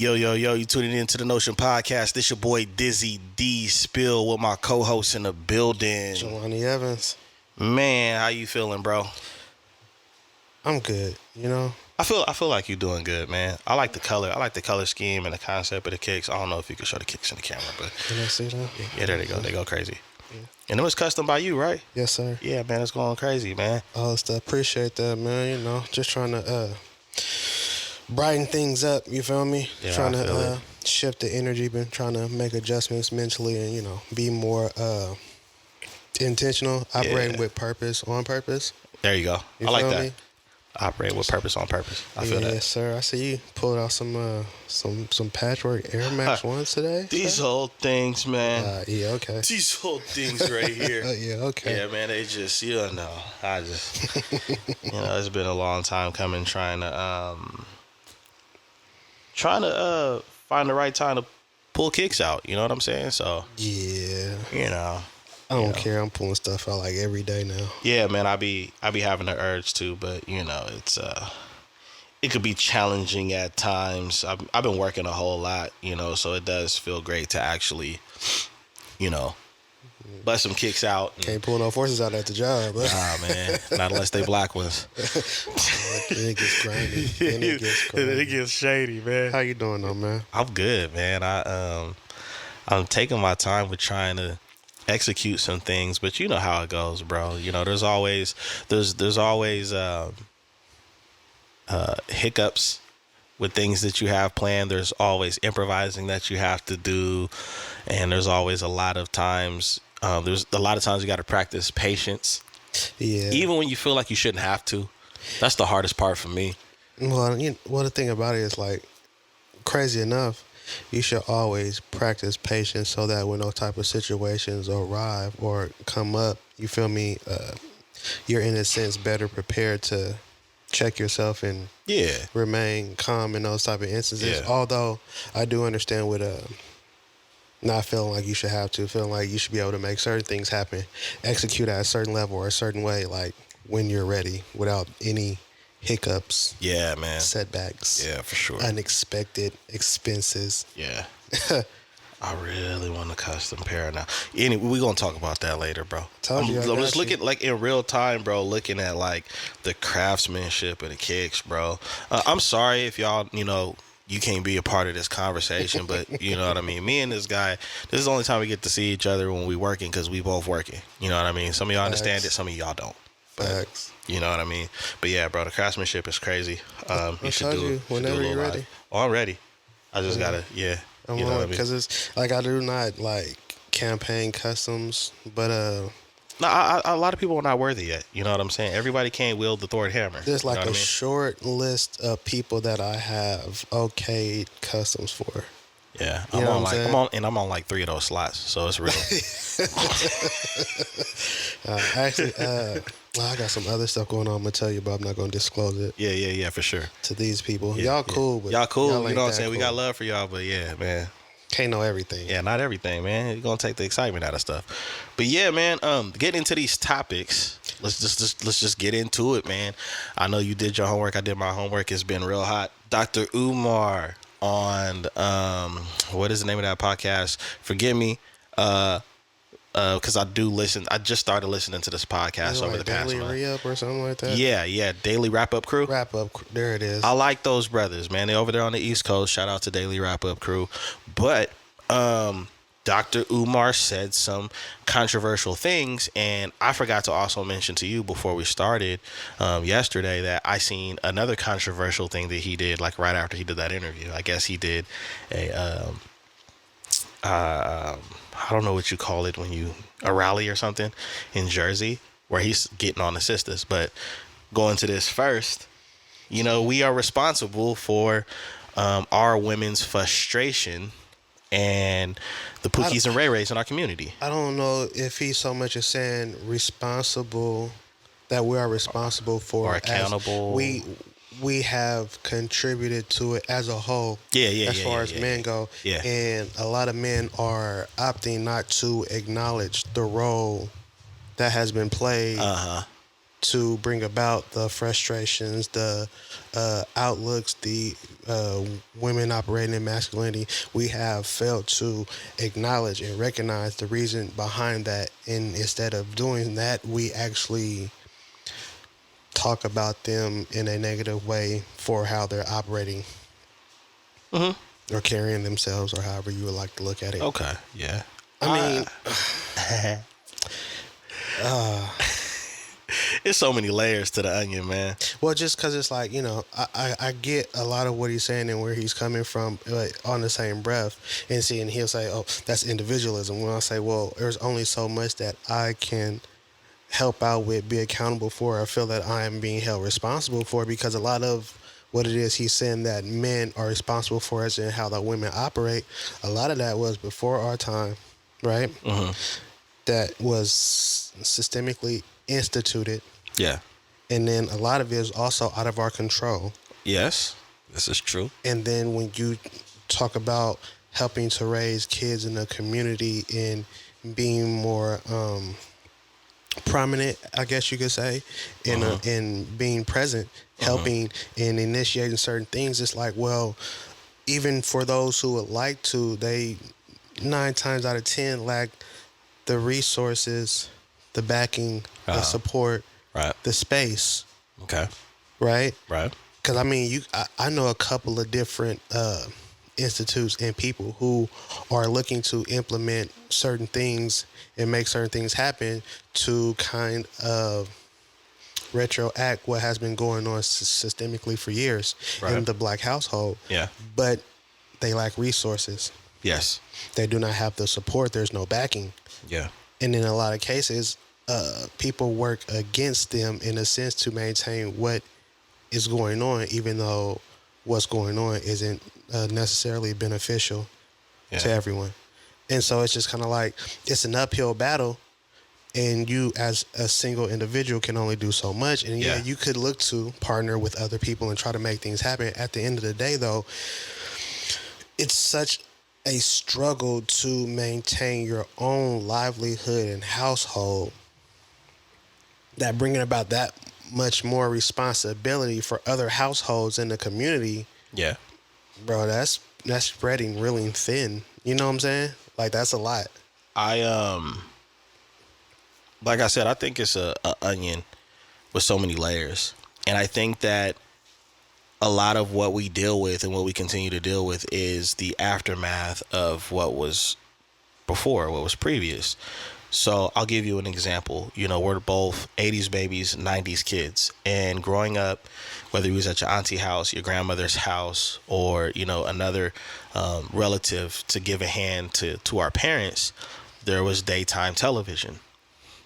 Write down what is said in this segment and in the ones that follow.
Yo, you tuning in to the Notion Podcast. This your boy Dizzy D Spill with my co-host in the building. Jelani Evans. Man, how you feeling, bro? I'm good, I feel like you're doing good, man. I like the color. I like the color scheme and the concept of the kicks. I don't know if you can show the kicks in the camera, but Can I see that? yeah, there they go. They go crazy. Yeah. And it was custom by you, right? Yes, sir. Yeah, man, it's going crazy, man. All stuff. Appreciate that, man. Just trying to brighten things up, you feel me? Yeah, trying I feel to it. shift the energy, been trying to make adjustments mentally and, be more intentional, operating with purpose, on purpose. There you go. You I like feel that. me? Operate with purpose on purpose. I feel that. Yes, sir. I see you pulled out some patchwork Air Max 1s today. These old things, man. Yeah, okay. These old things right here. Yeah, okay. Yeah, man, they just, it's been a long time coming trying to find the right time to pull kicks out, you know what I'm saying? So, Yeah. I don't care. I'm pulling stuff out like every day now. Yeah, man, I be having the urge to, but it's it could be challenging at times. I've been working a whole lot, so it does feel great to actually, bust some kicks out. Can't pull no forces out at the job. Nah, man, not unless they black ones. It gets grimy. It gets shady, man. How you doing though, man? I'm good, man. I'm taking my time with trying to execute some things, but you know how it goes, bro. There's always hiccups with things that you have planned. There's always improvising that you have to do, and there's always a lot of times you got to practice patience. Yeah. Even when you feel like you shouldn't have to. That's the hardest part for me. Well, the thing about it is, like, crazy enough, you should always practice patience so that when those type of situations arrive or come up, you feel me, you're in a sense better prepared to check yourself and remain calm in those type of instances. Yeah. Although I do understand with not feeling like you should have to, feeling like you should be able to make certain things happen, execute at a certain level or a certain way, like when you're ready without any hiccups. Yeah, man. Setbacks. Yeah, for sure. Unexpected expenses. Yeah. I really want a custom pair now. Anyway, we're going to talk about that later, bro. I'm just looking, like, in real time, bro, looking at, like, the craftsmanship of the kicks, bro. I'm sorry if y'all, you can't be a part of this conversation, but you know what I mean? Me and this guy, this is the only time we get to see each other when we working because we both working. You know what I mean? Some of y'all understand it, some of y'all don't. Facts. You know what I mean? But yeah, bro, the craftsmanship is crazy. You should do it. Whenever you're ready. Oh, I'm ready. I just gotta, I'm you know what I mean? Because it's like I do not like campaign customs, but no, a lot of people are not worthy yet. You know what I'm saying? Everybody can't wield the Thor hammer. there's like you know a short list of people that I have okayed customs for. Yeah, I'm on like 3 of those slots, so it's real. Actually, I got some other stuff going on. I'm gonna tell you, but I'm not gonna disclose it. Yeah, for sure. To these people, Yeah, y'all cool, but y'all cool. y'all You ain't know what I'm that saying? We cool. got love for y'all, but yeah, man. Can't know everything. Yeah, not everything, man. You're gonna take the excitement out of stuff. But yeah, man, getting into these topics, let's just get into it, man. I know you did your homework, I did my homework. It's been real hot. Dr. Umar on what is the name of that podcast? Forgive me. Because I do listen. I just started listening to this podcast over the past Daily month. Re-Up or something like that. Yeah, Daily Wrap Up Crew. Wrap Up. There it is. I like those brothers, man. They over there on the East Coast. Shout out to Daily Wrap Up Crew. But Dr. Umar said some controversial things, and I forgot to also mention to you before we started yesterday that I seen another controversial thing that he did, like right after he did that interview. I guess he did a I don't know what you call it a rally or something in Jersey where he's getting on the sisters. But going to this first, we are responsible for our women's frustration and the Pookies and Ray Rays in our community. I don't know if he's so much as saying responsible, that we are responsible for or accountable. We have contributed to it as a whole. As far as men go. Yeah. And a lot of men are opting not to acknowledge the role that has been played to bring about the frustrations, the outlooks, the women operating in masculinity. We have failed to acknowledge and recognize the reason behind that. And instead of doing that, we actually talk about them in a negative way for how they're operating or carrying themselves, or however you would like to look at it. Okay. Yeah. I mean, It's so many layers to the onion, man. well, just because it's like, I get a lot of what he's saying and where he's coming from, but on the same breath, and he'll say, oh, that's individualism. When I say, well, there's only so much that I can help out with, be accountable for, I feel that I am being held responsible for, because a lot of what it is he's saying that men are responsible for as in how the women operate, a lot of that was before our time, right? That was systemically instituted. Yeah. And then a lot of it is also out of our control. Yes, this is true. And then when you talk about helping to raise kids in the community and being more prominent, I guess you could say, in being present, helping and initiating certain things, it's like, well, even for those who would like to, they 9 times out of 10 lack the resources, the backing, the support, Right. the space. Okay. Right? Right. Because I mean, I know a couple of different institutes and people who are looking to implement certain things and make certain things happen to kind of retroact what has been going on systemically for years in the Black household. Yeah. But they lack resources. Yes. They do not have the support. There's no backing. Yeah. And in a lot of cases, people work against them in a sense to maintain what is going on, even though what's going on isn't necessarily beneficial to everyone. And so it's just kind of like, it's an uphill battle, and you as a single individual can only do so much. And you could look to partner with other people and try to make things happen. At the end of the day, though, it's such a struggle to maintain your own livelihood and household that bringing about that much more responsibility for other households in the community. Yeah. Bro, that's spreading really thin. You know what I'm saying? Like, that's a lot. Like I said, I think it's a onion with so many layers. And I think that a lot of what we deal with and what we continue to deal with is the aftermath of what was before, what was previous. So I'll give you an example. You know, we're both 80s babies, 90s kids. And growing up, whether you was at your auntie house, your grandmother's house, or, you know, another relative to give a hand to our parents, there was daytime television.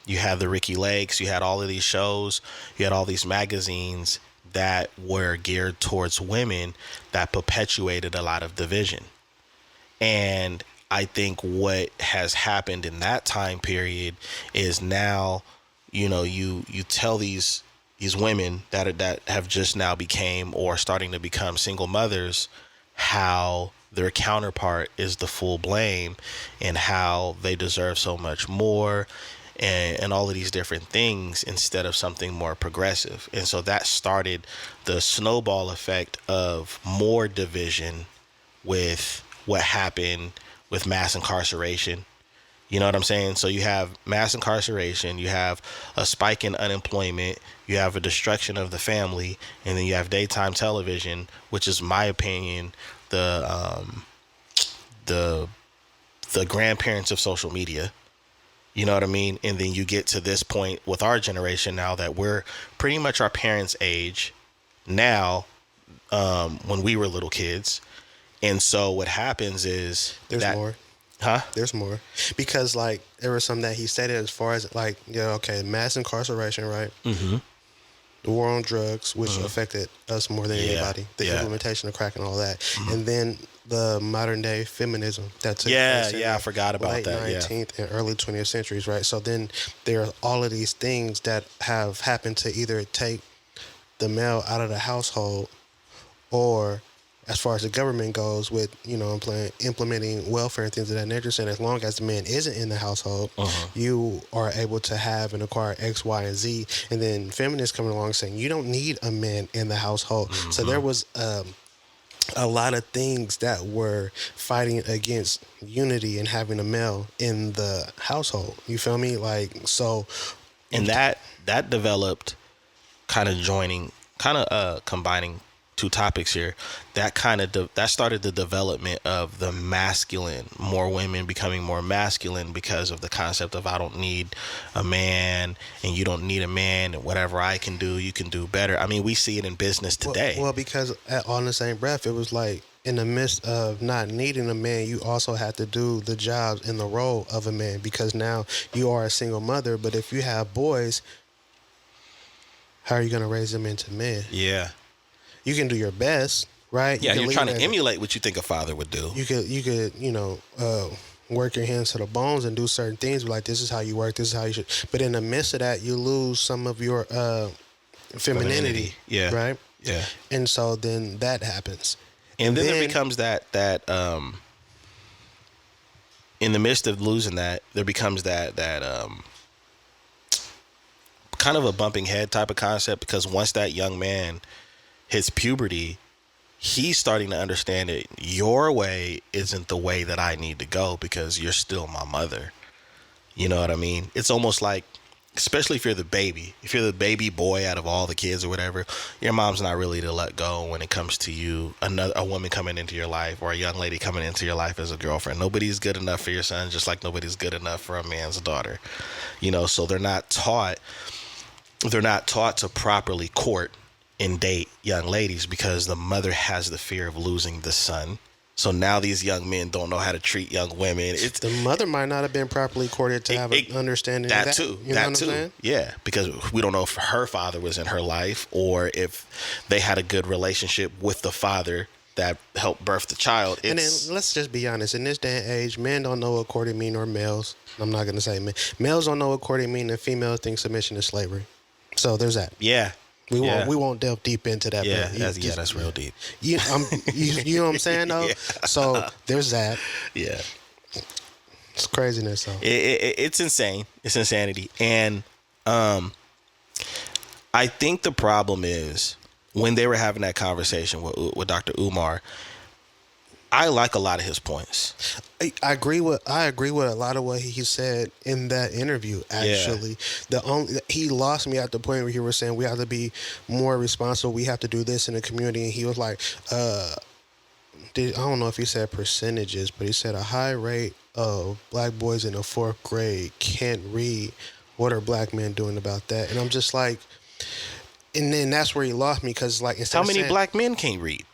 You had the Ricky Lakes, you had all of these shows, you had all these magazines that were geared towards women that perpetuated a lot of division. And I think what has happened in that time period is now, you know, you tell these women that have just now became or starting to become single mothers how their counterpart is the full blame and how they deserve so much more and all of these different things instead of something more progressive. And so that started the snowball effect of more division with what happened with mass incarceration. You know what I'm saying? So you have mass incarceration, you have a spike in unemployment, you have a destruction of the family, and then you have daytime television, which is my opinion, the grandparents of social media. You know what I mean? And then you get to this point with our generation now that we're pretty much our parents' age now, when we were little kids. And so what happens is there's more. Huh? There's more. Because, like, there was something that he said as far as, like, mass incarceration, right? Mm-hmm. The war on drugs, which affected us more than anybody. The implementation of crack and all that. And then the modern day feminism that took place in I forgot about late that. 19th and early 20th centuries, right? So then there are all of these things that have happened to either take the male out of the household or as far as the government goes with, implementing welfare and things of that nature, saying as long as the man isn't in the household, you are able to have and acquire X, Y, and Z. And then feminists coming along saying you don't need a man in the household. So there was a lot of things that were fighting against unity and having a male in the household. You feel me? Like, so. And that developed combining two topics here. That that started the development of the masculine, more women becoming more masculine because of the concept of I don't need a man and you don't need a man, and whatever I can do, you can do better. I mean, we see it in business today. Well, because on the same breath, it was like in the midst of not needing a man, you also have to do the jobs and the role of a man, because now you are a single mother. But if you have boys, how are you going to raise them into men? Yeah. You can do your best, right? Yeah, you're trying to emulate what you think a father would do. You could, work your hands to the bones and do certain things. Like, this is how you work, this is how you should. But in the midst of that, you lose some of your femininity. Yeah. Right? Yeah. And so then that happens. And then there becomes that in the midst of losing that, there becomes that kind of a bumping head type of concept, because once that young man hits puberty, he's starting to understand that your way isn't the way that I need to go because you're still my mother. You know what I mean? It's almost like, especially if you're the baby boy out of all the kids or whatever, your mom's not really to let go when it comes to you, a woman coming into your life or a young lady coming into your life as a girlfriend. Nobody's good enough for your son, just like nobody's good enough for a man's daughter. So they're not taught to properly court and date young ladies because the mother has the fear of losing the son. So now these young men don't know how to treat young women. The mother might not have been properly courted to have an understanding of that. Too. You know what I'm saying? Yeah, because we don't know if her father was in her life or if they had a good relationship with the father that helped birth the child. And then let's just be honest. In this day and age, men don't know what courting mean, or males. I'm not going to say men. Males don't know what courting mean, and females think submission is slavery. So there's that. Yeah. We won't delve deep into that. Yeah, that's real deep. You know what I'm saying, though? Yeah. So there's that. Yeah. It's craziness, though. It's insane. It's insanity. And I think the problem is when they were having that conversation with Dr. Umar, I like a lot of his points. I agree with a lot of what he said in that interview. Actually, he lost me at the point where he was saying we have to be more responsible. We have to do this in the community, and he was like, I don't know if he said percentages, but he said a high rate of black boys in the 4th grade can't read. What are black men doing about that? And I'm just like, and then that's where he lost me, because like, how many black men can't read?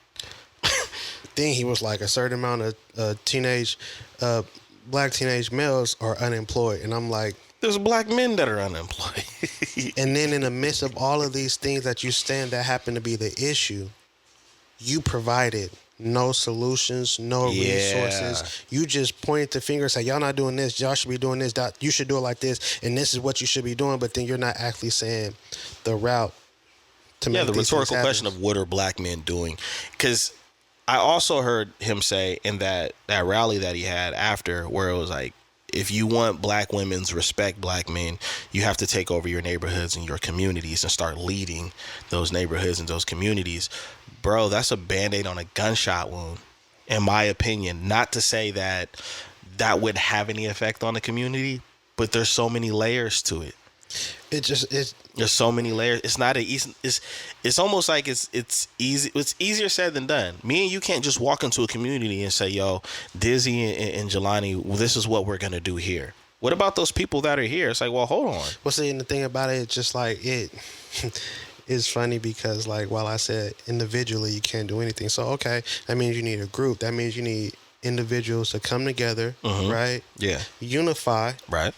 Thing he was like, a certain amount of black teenage males are unemployed, and I'm like, there's black men that are unemployed. And then in the midst of all of these things that happen to be the issue, you provided no solutions, no resources. You just pointed the finger and said, y'all not doing this, y'all should be doing this, you should do it like this, and this is what you should be doing. But then you're not actually saying the route to make the these rhetorical things question of what are black men doing? Because I also heard him say in that rally that he had after, where it was like, if you want black women to respect black men, you have to take over your neighborhoods and your communities and start leading those neighborhoods and those communities. Bro, that's a Band-Aid on a gunshot wound, in my opinion. Not to say that would have any effect on the community, but there's so many layers to it. There's so many layers. It's not it's almost like it's easy. It's easier said than done. Me and you can't just walk into a community and say, yo, Dizzy and Jelani, well, this is what we're going to do here. What about those people that are here? It's like, well, hold on. Well, see, and the thing about it, it's just like it's funny because, like, while I said individually you can't do anything, so okay, that means you need a group. That means you need individuals to come together, right? Yeah. Unify, right?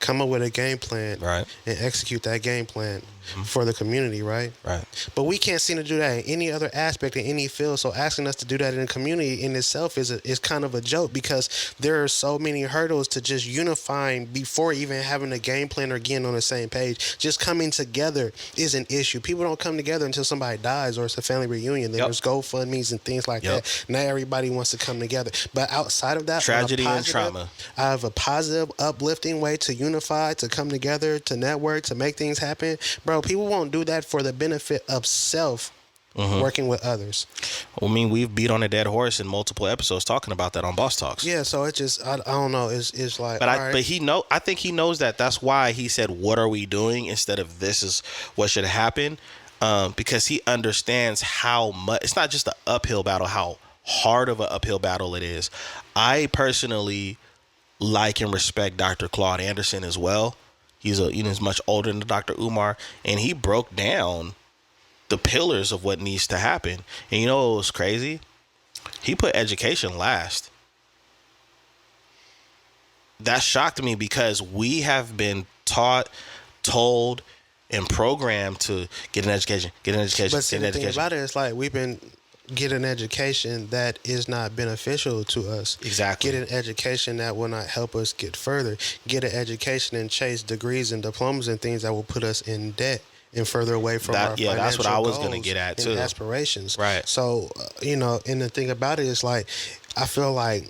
come up with a game plan, right, and execute that game plan for the community, right? Right. But we can't seem to do that in any other aspect in any field. So asking us to do that in the community in itself is kind of a joke, because there are so many hurdles to just unifying before even having a game plan or getting on the same page. Just coming together is an issue. People don't come together until somebody dies or it's a family reunion. There's GoFundMe's and things like that. Not everybody wants to come together. But outside of that, tragedy and trauma, I have a positive, uplifting way to unify, to come together, to network, to make things happen. Bro, people won't do that for the benefit of self. Working with others. I mean, we've beat on a dead horse in multiple episodes talking about that on Boss Talks. Yeah, so it just I don't know. It's like, but I think he knows that. That's why he said, "What are we doing?" instead of "This is what should happen," because he understands how much. It's not just an uphill battle. How hard of an uphill battle it is. I personally like and respect Dr. Claude Anderson as well. He's much older than Dr. Umar, and he broke down the pillars of what needs to happen. And you know what was crazy? He put education last. That shocked me, because we have been taught, told, and programmed to get an education, get an education, but see, get an the thing education. about it is, like, we've been getting an education that is not beneficial to us. Exactly. Get an education that will not help us get further. Get an education and chase degrees and diplomas and things that will put us in debt and further away from our financial that's what I was goals going to get at too. And aspirations. Right. So, and the thing about it is, like, I feel like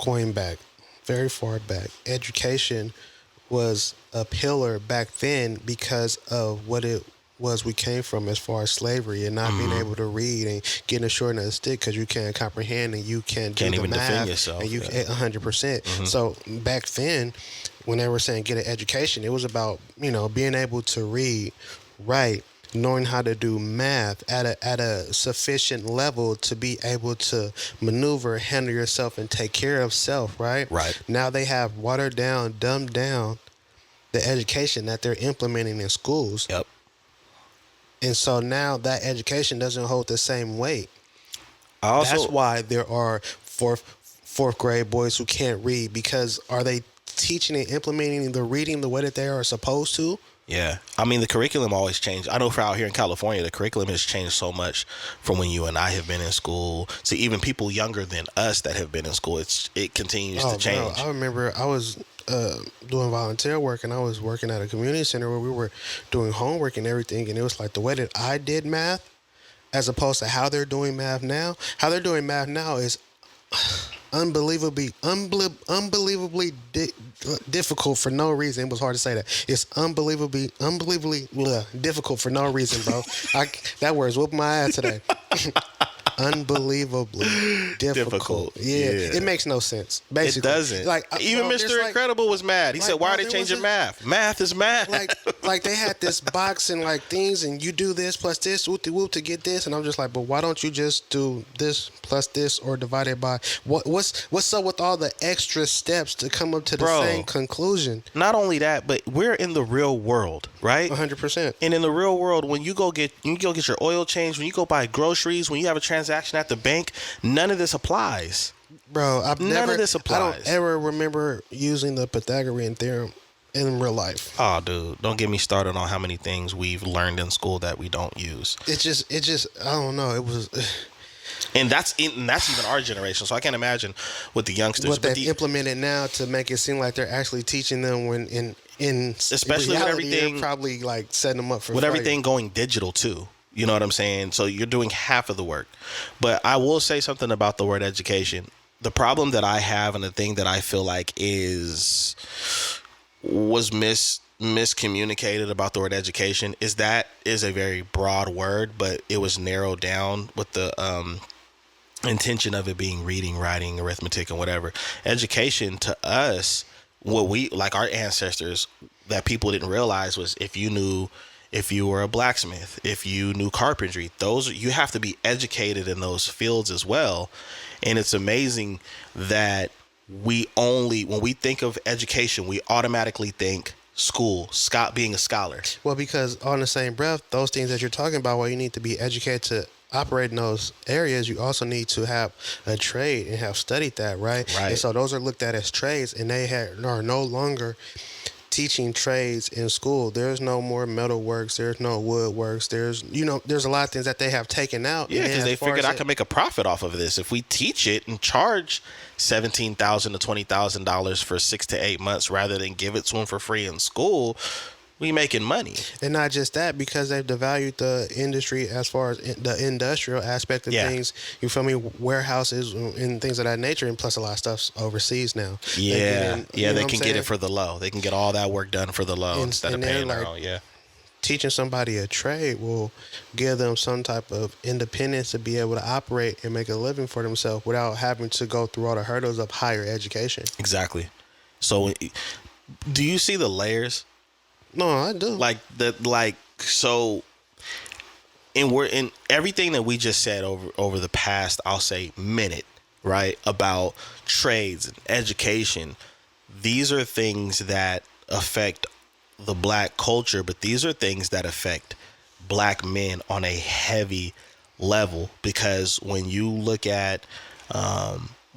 going back, very far back, education was a pillar back then because of what it was we came from as far as slavery and not being able to read and getting a short end of the stick because you can't comprehend and you can't do the even math defend yourself. and you 100%. So back then, when they were saying get an education, it was about being able to read, write, knowing how to do math at a sufficient level to be able to maneuver, handle yourself, and take care of self. Right. Now they have watered down, dumbed down the education that they're implementing in schools. Yep. And so now that education doesn't hold the same weight. That's why there are fourth grade boys who can't read, because are they teaching and implementing the reading the way that they are supposed to? Yeah. I mean, the curriculum always changed. I know for out here in California, the curriculum has changed so much from when you and I have been in school to even people younger than us that have been in school. It continues to change. Bro, I remember I was doing volunteer work, and I was working at a community center where we were doing homework and everything, and it was like the way that I did math as opposed to how they're doing math now. How they're doing math now is unbelievably difficult for no reason. It was hard to say that. It's unbelievably difficult for no reason, bro. That word's whooping my ass today. Unbelievably difficult. Yeah, it makes no sense. Basically, it doesn't. Like even Mr. Incredible was mad. He said, "Why are they changing math? Math is math." Like they had this box and like things, and you do this plus this, whoop de whoop to get this, and I'm just like, but why don't you just do this plus this or divide it by what's up with all the extra steps to come up to the same conclusion? Not only that, but we're in the real world, right? 100%. And in the real world, when you go get your oil changed, when you go buy groceries, when you have a transaction at the bank, none of this applies. Bro, none of this applies. I don't ever remember using the Pythagorean theorem in real life. Oh, dude, don't get me started on how many things we've learned in school that we don't use. It just I don't know. It was. And that's even our generation. So I can't imagine with the youngsters. What they've implemented now to make it seem like they're actually teaching them when in especially reality, with everything, probably like setting them up for with failure. everything going digital too. You know what I'm saying? So you're doing half of the work. But I will say something about the word education. The problem that I have, and the thing that I feel like was miscommunicated about the word education, is that is a very broad word, but it was narrowed down with the intention of it being reading, writing, arithmetic, and whatever. Education to us, what we, like our ancestors, that people didn't realize was if you were a blacksmith, if you knew carpentry, you have to be educated in those fields as well. And it's amazing that when we think of education, we automatically think school, being a scholar. Well, because on the same breath, those things that you're talking about, well, you need to be educated to operate in those areas, you also need to have a trade and have studied that, right? Right. And so those are looked at as trades, and are no longer teaching trades in school. There's no more metalworks. There's no woodworks. There's a lot of things that they have taken out. Yeah, because they figured I can make a profit off of this if we teach it and charge $17,000 to $20,000 for 6 to 8 months rather than give it to them for free in school. We making money. And not just that, because they've devalued the industry as far as the industrial aspect of things. You feel me? Warehouses and things of that nature, and plus a lot of stuff's overseas now. Yeah, they can get it for the low. They can get all that work done for the low instead of paying their own. Yeah. Teaching somebody a trade will give them some type of independence to be able to operate and make a living for themselves without having to go through all the hurdles of higher education. Exactly. So, do you see the layers? No, I do. So, in everything that we just said over the past, I'll say minute, right, about trades and education. These are things that affect the black culture, but these are things that affect black men on a heavy level, because when you look at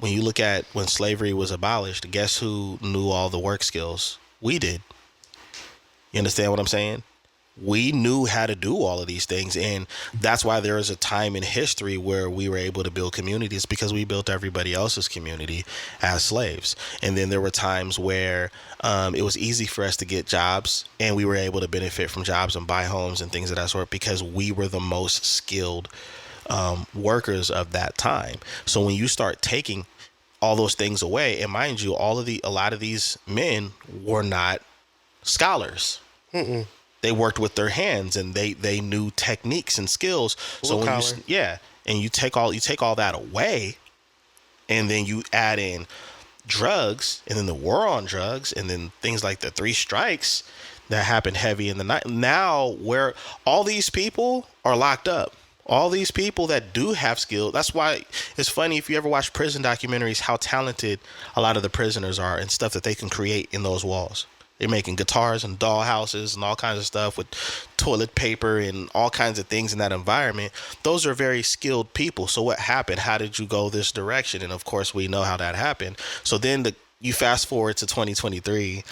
when slavery was abolished, guess who knew all the work skills? We did. You understand what I'm saying? We knew how to do all of these things. And that's why there is a time in history where we were able to build communities, because we built everybody else's community as slaves. And then there were times where it was easy for us to get jobs, and we were able to benefit from jobs and buy homes and things of that sort, because we were the most skilled workers of that time. So when you start taking all those things away, and mind you, a lot of these men were not scholars. They worked with their hands, and they knew techniques and skills. So when you take all that away, and then you add in drugs, and then the war on drugs, and then things like the 3 strikes that happened heavy in the night. Now, where all these people are locked up, all these people that do have skill. That's why it's funny, if you ever watch prison documentaries, how talented a lot of the prisoners are and stuff that they can create in those walls. They're making guitars and doll houses and all kinds of stuff with toilet paper and all kinds of things in that environment. Those are very skilled people. So what happened? How did you go this direction? And of course, we know how that happened. So then you fast forward to 2023,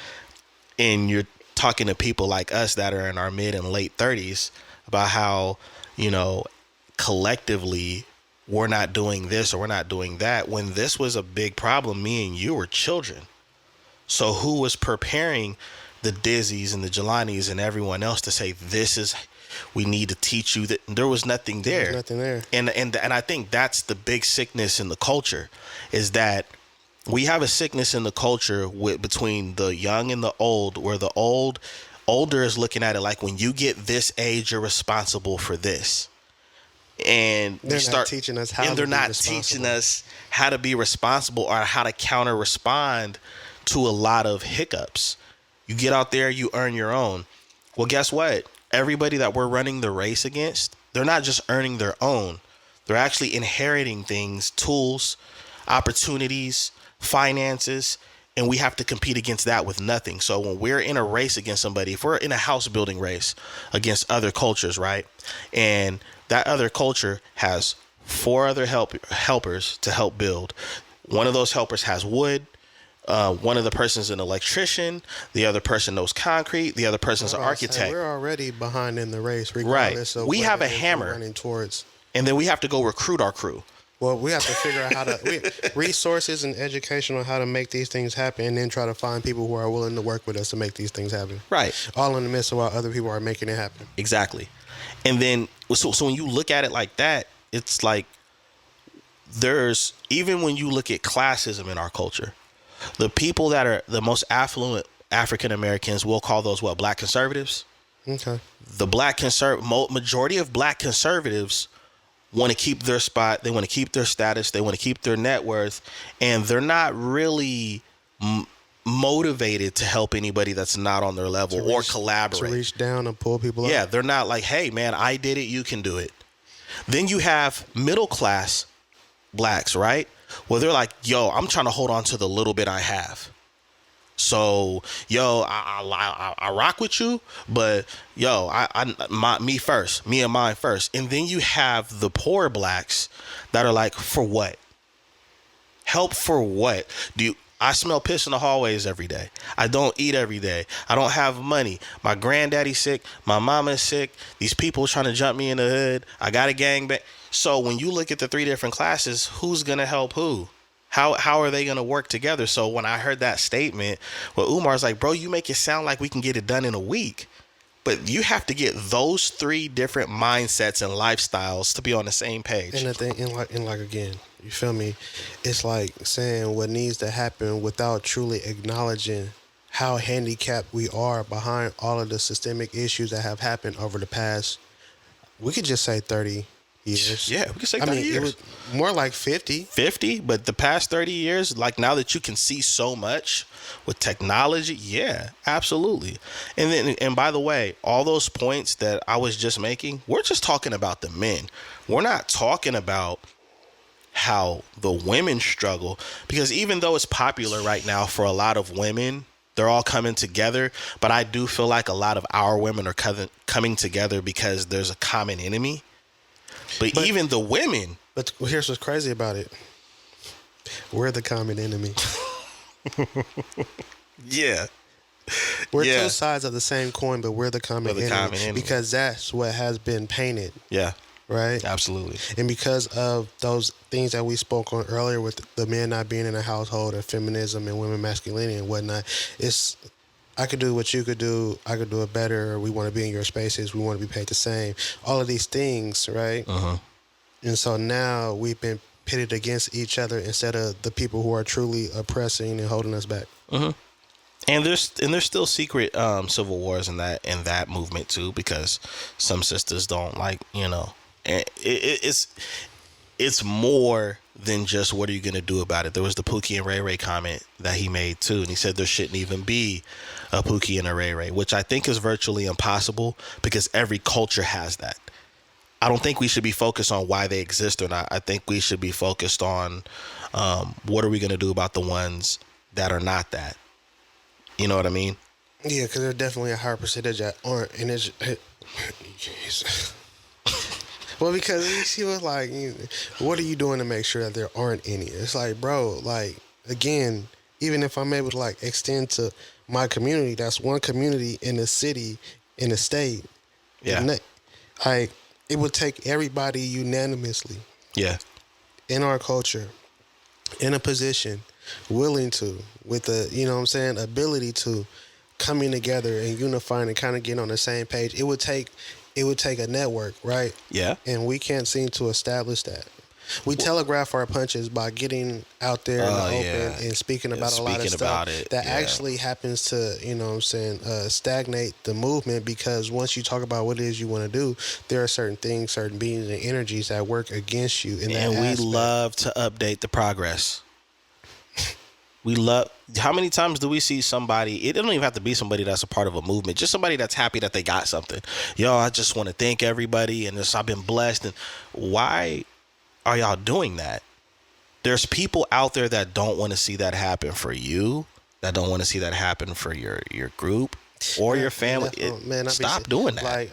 and you're talking to people like us that are in our mid and late 30s about how, collectively we're not doing this or we're not doing that, when this was a big problem. Me and you were children. So who was preparing the Dizzies and the Jelanis and everyone else to say, we need to teach you that? There was nothing there. There was nothing there. And I think that's the big sickness in the culture, is that we have a sickness in the culture between the young and the old, where the older is looking at it like, when you get this age, you're responsible for this. And they're not teaching us how to be responsible, or how to counter respond to a lot of hiccups. You get out there, you earn your own. Well, guess what? Everybody that we're running the race against, they're not just earning their own. They're actually inheriting things, tools, opportunities, finances, and we have to compete against that with nothing. So when we're in a race against somebody, if we're in a house building race against other cultures, right? And that other culture has 4 other helpers to help build. One of those helpers has wood. One of the person's an electrician. The other person knows concrete. The other person's an architect. We're already behind in the race, regardless of we have a hammer running towards. And then we have to go recruit our crew. Well, we have to figure out how to resources and education on how to make these things happen, and then try to find people who are willing to work with us to make these things happen. Right. All in the midst of while other people are making it happen. Exactly. And then so when you look at it like that, it's like even when you look at classism in our culture, the people that are the most affluent African Americans, we'll call those black conservatives. Okay. The majority of black conservatives want to keep their spot. They want to keep their status. They want to keep their net worth. And they're not really motivated to help anybody that's not on their level or collaborate. To reach down and pull people up. Yeah, they're not like, hey, man, I did it. You can do it. Then you have middle class blacks, right? Well, they're like, yo, I'm trying to hold on to the little bit I have. So, yo, I rock with you, but yo, me and mine first. And then you have the poor blacks that are like, for what? Help for what? I smell piss in the hallways every day. I don't eat every day. I don't have money. My granddaddy's sick. My mama's sick. These people trying to jump me in the hood. I got a gangbang. So when you look at the three different classes, who's gonna help who? How are they gonna work together? So when I heard that statement, well, Umar's like, bro, you make it sound like we can get it done in a week. But you have to get those three different mindsets and lifestyles to be on the same page. And the thing, and like again, you feel me? It's like saying what needs to happen without truly acknowledging how handicapped we are behind all of the systemic issues that have happened over the past. We could just say 30 years. Yeah, we could say 30 years. It was more like 50. 50, but the past 30 years, like now that you can see so much with technology, yeah, absolutely. And by the way, all those points that I was just making, we're just talking about the men. We're not talking about how the women struggle, because even though it's popular right now for a lot of women, they're all coming together, but I do feel like a lot of our women are coming together because there's a common enemy. But even the women. But here's what's crazy about it. We're the common enemy. Yeah. We're two sides of the same coin, but we're the common enemy. Because that's what has been painted. Yeah. Right? Absolutely. And because of those things that we spoke on earlier with the men not being in a household and feminism and women masculinity and whatnot, it's I could do what you could do. I could do it better. We want to be in your spaces. We want to be paid the same. All of these things, right? And so now we've been pitted against each other instead of the people who are truly oppressing and holding us back. And there's still secret civil wars in that movement too, because some sisters don't like, and it's more than just what are you going to do about it. There was the Pookie and Ray Ray comment that he made too, and he said there shouldn't even be a Pookie and a Ray Ray, which I think is virtually impossible because every culture has that. I don't think we should be focused on why they exist or not. I think we should be focused on what are we going to do about the ones that are not that. You know what I mean? Yeah, because there's definitely a higher percentage that aren't, and it's well, because he was like, what are you doing to make sure that there aren't any? It's like, bro, like, again, even if I'm able to, like, extend to my community, that's one community in the city, in the state. Yeah. Like, it would take everybody unanimously. Yeah. In our culture, in a position, willing to, with the, ability to coming together and unifying and kind of getting on the same page. It would take a network, right? Yeah. And we can't seem to establish that. We telegraph our punches by getting out there in the open and speaking about a lot of stuff that actually happens to, stagnate the movement, because once you talk about what it is you want to do, there are certain things, certain beings and energies that work against you. And we love to update the progress. How many times do we see somebody, it doesn't even have to be somebody that's a part of a movement, just somebody that's happy that they got something. Yo, I just want to thank everybody and I've been blessed. And why are y'all doing that? There's people out there that don't want to see that happen for you, that don't want to see that happen for your group or your family. Stop doing that. Like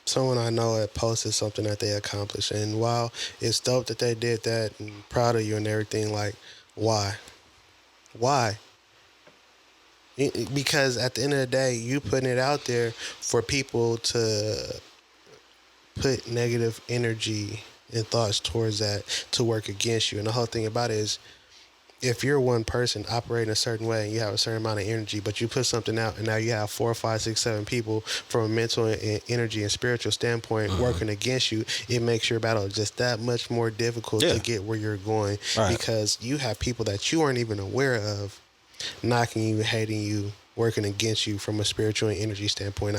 someone I know had posted something that they accomplished, and while it's dope that they did that and proud of you and everything, like, why? Because at the end of the day, you putting it out there for people to put negative energy and thoughts towards that to work against you. And the whole thing about it is, if you're one person operating a certain way and you have a certain amount of energy, but you put something out and now you have 4, 5, 6, 7 people from a mental and energy and spiritual standpoint working against you, it makes your battle just that much more difficult to get where you're going, because you have people that you aren't even aware of knocking you, hating you, working against you from a spiritual and energy standpoint.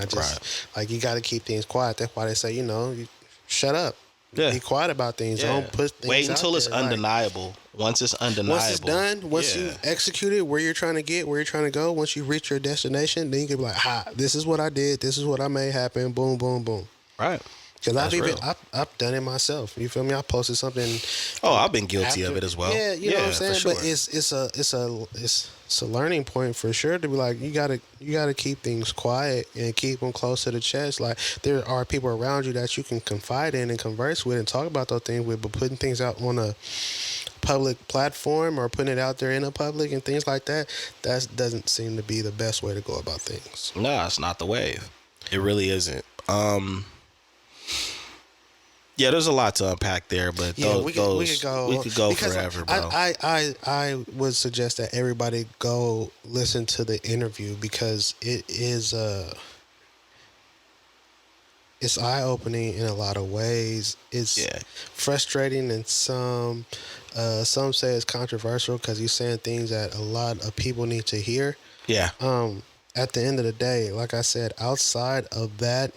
Like, you got to keep things quiet. That's why they say, you shut up. Yeah. Be quiet about things. Don't put things Wait until it's there. undeniable. Once it's undeniable. Once it's done, once you execute it, where you're trying to get, where you're trying to go, once you reach your destination, then you can be like, this is what I did. This is what I made happen. Boom, boom, boom. Right. Because That's real. I've done it myself. You feel me? I posted something. Oh, I've been guilty After, of it as well. yeah, you know what I'm saying. For sure. But it's a learning point for sure to be like you gotta keep things quiet and keep them close to the chest. Like there are people around you that you can confide in and converse with and talk about those things with, but putting things out on a public platform or putting it out there in the public and things like that doesn't seem to be the best way to go about things. No, it's not the wave. It really isn't. Yeah, there's a lot to unpack there, but Yeah, we could go because forever, bro. I would suggest that everybody go listen to the interview because it is it's eye opening in a lot of ways. It's frustrating in some. Some say it's controversial because he's saying things that a lot of people need to hear. Yeah. At the end of the day, like I said, outside of that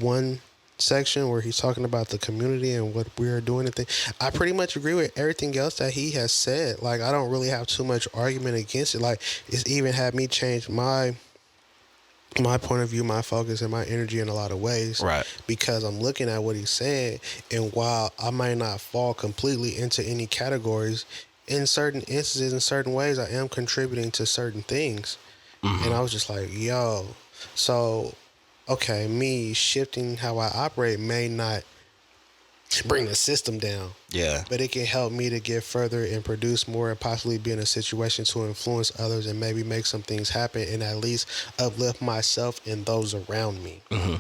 one section where he's talking about the community and what we're doing and things, I pretty much agree with everything else that he has said. Like I don't really have too much argument against it. Like it's even had me change my point of view, my focus, and my energy in a lot of ways. Right. Because I'm looking at what he's saying, and while I might not fall completely into any categories, in certain instances, in certain ways, I am contributing to certain things. Mm-hmm. And I was just like, yo, so, okay, me shifting how I operate may not bring the system down. Yeah. But it can help me to get further and produce more and possibly be in a situation to influence others and maybe make some things happen and at least uplift myself and those around me. Mm-hmm.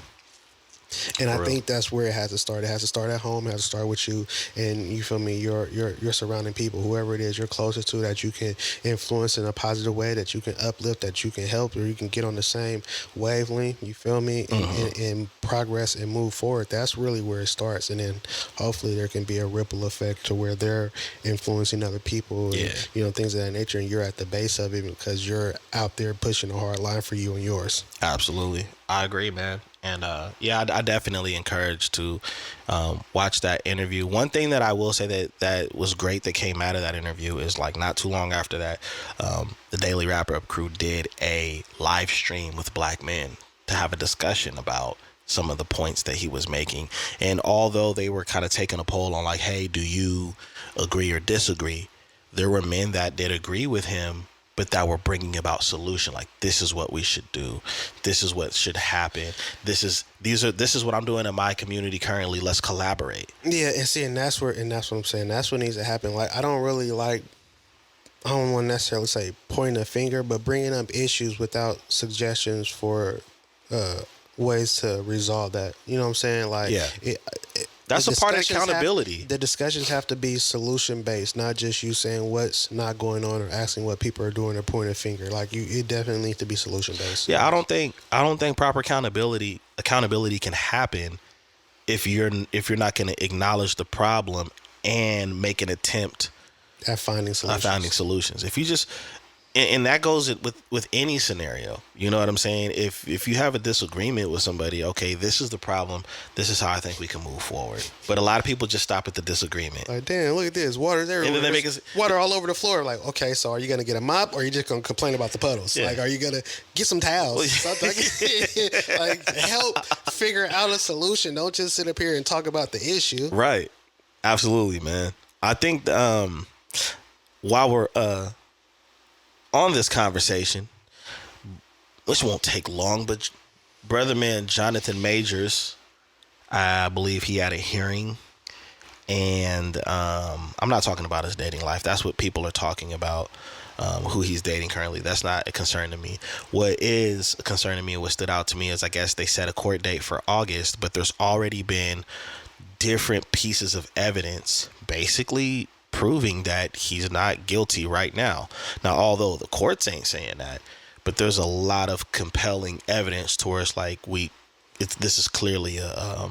And I think that's where it has to start. It has to start at home. It has to start with you, and you feel me. Your surrounding people, whoever it is you're closest to, that you can influence in a positive way, that you can uplift, that you can help, or you can get on the same wavelength. You feel me, and progress and move forward. That's really where it starts, and then hopefully there can be a ripple effect to where they're influencing other people, and, things of that nature, and you're at the base of it because you're out there pushing a hard line for you and yours. Absolutely, I agree, man. And I definitely encourage to watch that interview. One thing that I will say that was great that came out of that interview is like not too long after that, the Daily Wrap Up crew did a live stream with black men to have a discussion about some of the points that he was making. And although they were kind of taking a poll on like, hey, do you agree or disagree? There were men that did agree with him, but that were bringing about solution. Like, this is what we should do. This is what should happen. This is what I'm doing in my community currently. Let's collaborate. Yeah, and that's what I'm saying. That's what needs to happen. Like, I don't want to necessarily say pointing a finger, but bringing up issues without suggestions for ways to resolve that. You know what I'm saying? Like, that's a part of accountability. The discussions have to be solution based, not just you saying what's not going on or asking what people are doing or pointing a finger. Like it definitely needs to be solution based. Yeah, I don't think proper accountability can happen if you're not going to acknowledge the problem and make an attempt at finding solutions. If you just and that goes with any scenario. You know what I'm saying? If you have a disagreement with somebody, okay, this is the problem. This is how I think we can move forward. But a lot of people just stop at the disagreement. Like, damn, look at this. Water's everywhere. And then they make water all over the floor. Like, okay, so are you going to get a mop or are you just going to complain about the puddles? Yeah. Like, are you going to get some towels? Like, help figure out a solution. Don't just sit up here and talk about the issue. Right. Absolutely, man. I think while we're on this conversation, which won't take long, but brother man Jonathan Majors, I believe he had a hearing, and I'm not talking about his dating life. That's what people are talking about, who he's dating currently. That's not a concern to me. What is a concern to me and what stood out to me is I guess they set a court date for August, but there's already been different pieces of evidence basically proving that he's not guilty right now. Now, although the courts ain't saying that, but there's a lot of compelling evidence towards like this is clearly a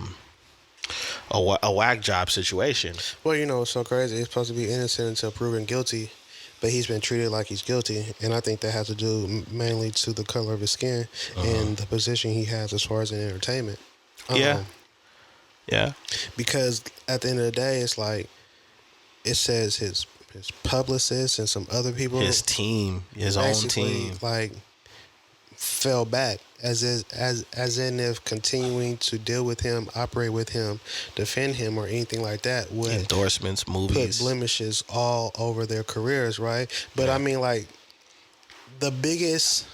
whack job situation. Well, it's so crazy. He's supposed to be innocent until proven guilty, but he's been treated like he's guilty, and I think that has to do mainly to the color of his skin and the position he has as far as in entertainment. Yeah. Because at the end of the day, it's like it says his publicist and some other people, his team, his own team, like fell back, as in if continuing to deal with him, operate with him, defend him, or anything like that would endorsements, put movies. blemishes all over their careers, right? But I mean, like, the biggest,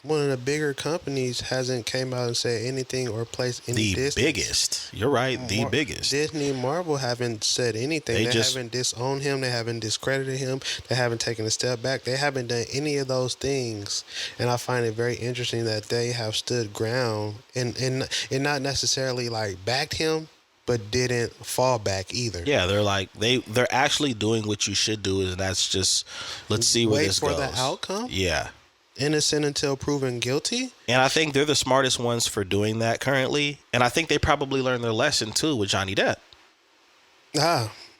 one of the bigger companies hasn't came out and said anything or placed any The distance. biggest. You're right. The biggest. Disney, Marvel haven't said anything. They just haven't disowned him. They haven't discredited him. They haven't taken a step back. They haven't done any of those things. And I find it very interesting that they have stood ground and not necessarily like backed him, but didn't fall back either. Yeah, they're like they're actually doing what you should do, and that's just let's see where this goes. Wait for the outcome. Yeah. Innocent until proven guilty. And I think they're the smartest ones for doing that currently. And I think they probably learned their lesson too with Johnny Depp.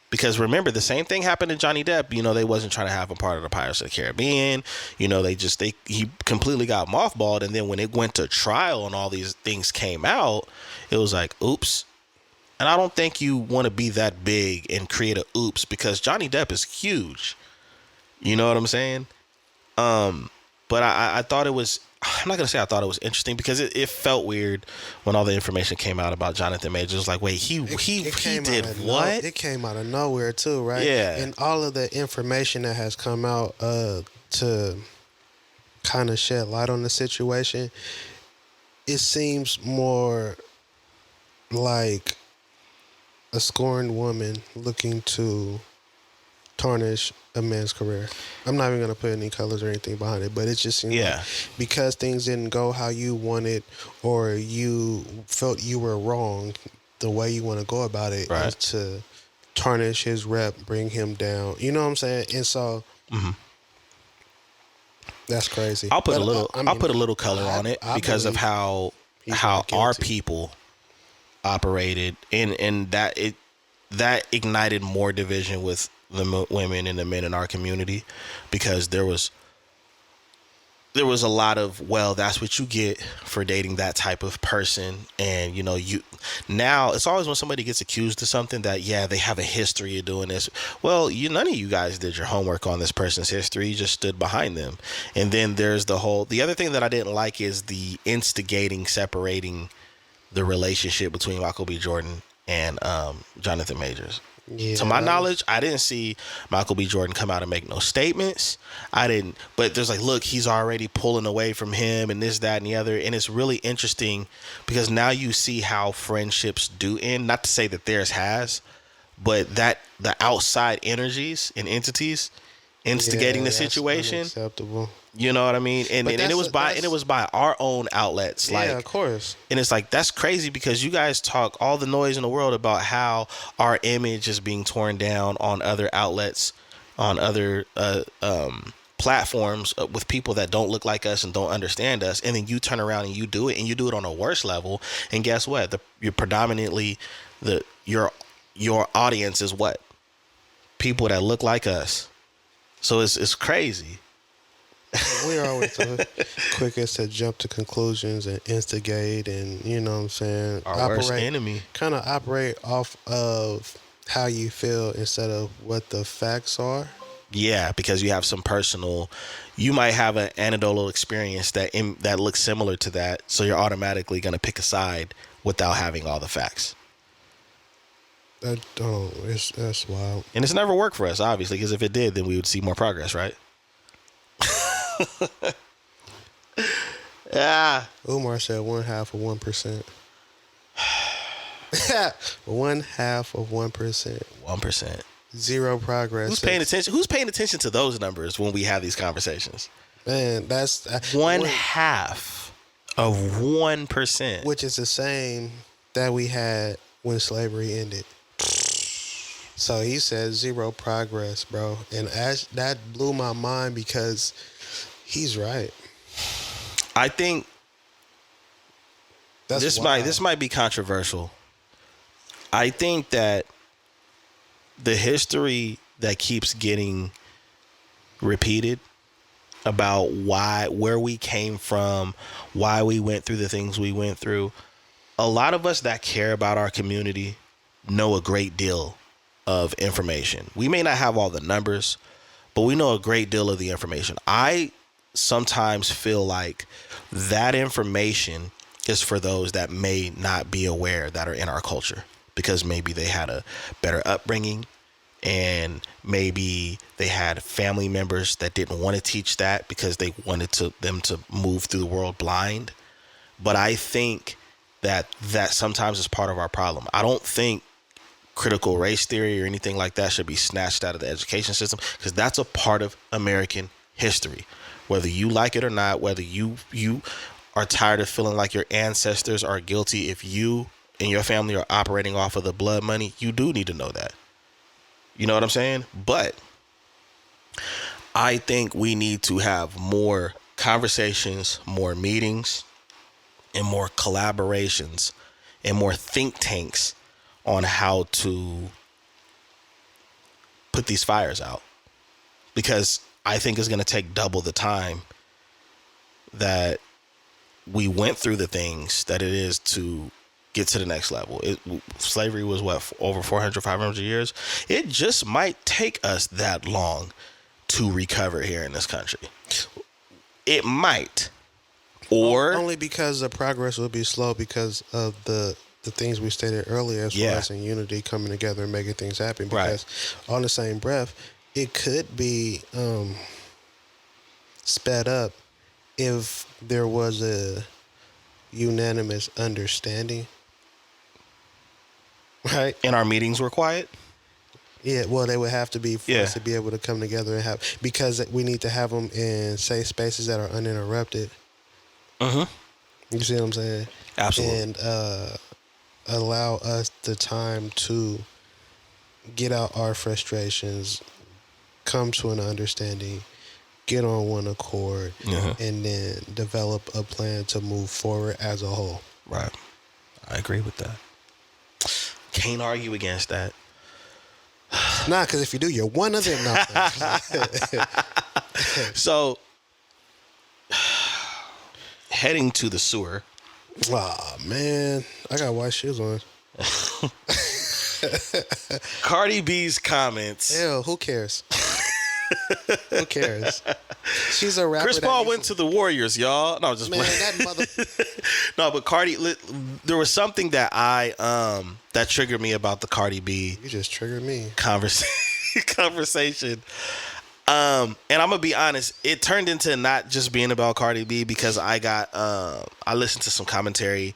Because remember, the same thing happened to Johnny Depp. You know, they wasn't trying to have him part of the Pirates of the Caribbean. You know, he completely got mothballed. And then when it went to trial and all these things came out, it was like, oops. And I don't think you want to be that big and create a oops, because Johnny Depp is huge. You know what I'm saying? But I thought it was, I'm not going to say I thought it was interesting, because it felt weird when all the information came out about Jonathan Majors. It was like, wait, he did what? It came out of nowhere too, right? Yeah. And all of the information that has come out to kind of shed light on the situation, it seems more like a scorned woman looking to tarnish a man's career. I'm not even going to put any colors or anything behind it, but it just seems like because things didn't go how you wanted, or you felt you were wrong, the way you want to go about it is to tarnish his rep, bring him down. You know what I'm saying? And so that's crazy. I'll put a little color on it because of how our people operated, and that ignited more division with the women and the men in our community, because there was a lot of, well, that's what you get for dating that type of person. And you know, now it's always when somebody gets accused of something that, yeah, they have a history of doing this. Well, none of you guys did your homework on this person's history. You just stood behind them. And then there's the other thing that I didn't like is the separating the relationship between Michael B. Jordan and Jonathan Majors. Yeah, to my knowledge, I didn't see Michael B. Jordan come out and make no statements. But there's like, look, he's already pulling away from him and this, that, and the other. And it's really interesting because now you see how friendships do end. Not to say that theirs has, but that the outside energies and entities instigating the situation. Unacceptable. You know what I mean? And it was by our own outlets. Like, yeah, of course. And it's like, that's crazy, because you guys talk all the noise in the world about how our image is being torn down on other outlets, on other platforms with people that don't look like us and don't understand us. And then you turn around and you do it, and you do it on a worse level. And guess what? You're predominantly your audience is what? People that look like us. So it's crazy. We're always the quickest to jump to conclusions and instigate, and you know what I'm saying, our worst enemy. Kind of operate off of how you feel instead of what the facts are. Yeah, because you have some you might have an anecdotal experience that looks similar to that, so you're automatically going to pick a side without having all the facts. That's wild. And it's never worked for us, obviously, because if it did, then we would see more progress, right? Yeah. Umar said 1/2 of 1%. 1/2 of 1%. 1%. Zero progress. Who's paying attention? Who's paying attention to those numbers when we have these conversations? Man, that's 1/2 of 1%, which is the same that we had when slavery ended. So he said zero progress, bro, and that blew my mind because he's right. I think this might be controversial. I think that the history that keeps getting repeated about where we came from, why we went through the things we went through, a lot of us that care about our community know a great deal of information. We may not have all the numbers, but we know a great deal of the information. I sometimes feel like that information is for those that may not be aware that are in our culture, because maybe they had a better upbringing, and maybe they had family members that didn't want to teach that because they wanted them to move through the world blind. But I think that sometimes is part of our problem. I don't think critical race theory or anything like that should be snatched out of the education system, because that's a part of American history. Whether you like it or not, whether you are tired of feeling like your ancestors are guilty, if you and your family are operating off of the blood money, you do need to know that. You know what I'm saying? But I think we need to have more conversations, more meetings, and more collaborations, and more think tanks on how to put these fires out. Because I think it's going to take double the time that we went through the things that it is to get to the next level. Slavery was what, over 400, 500 years? It just might take us that long to recover here in this country. It might. Or only because the progress will be slow because of the things we stated earlier, as far as in unity, coming together and making things happen. Because on the same breath, it could be sped up if there was a unanimous understanding. Right? And our meetings were quiet? Yeah, well, they would have to be for us to be able to come together and have, because we need to have them in safe spaces that are uninterrupted. You see what I'm saying? Absolutely. And allow us the time to get out our frustrations, come to an understanding, get on one accord, and then develop a plan to move forward as a whole. Right. I agree with that. Can't argue against that. Nah, because if you do, you're one of them. So, heading to the sewer. Aw, man. I got white shoes on. Cardi B's comments. Ew, who cares? Who cares? She's a rapper. Chris Paul went to the Warriors, y'all. No, just man, that mother. No, but there was something that that triggered me about the Cardi B. You just triggered me. Conversation. And I'm gonna be honest, it turned into not just being about Cardi B, because I listened to some commentary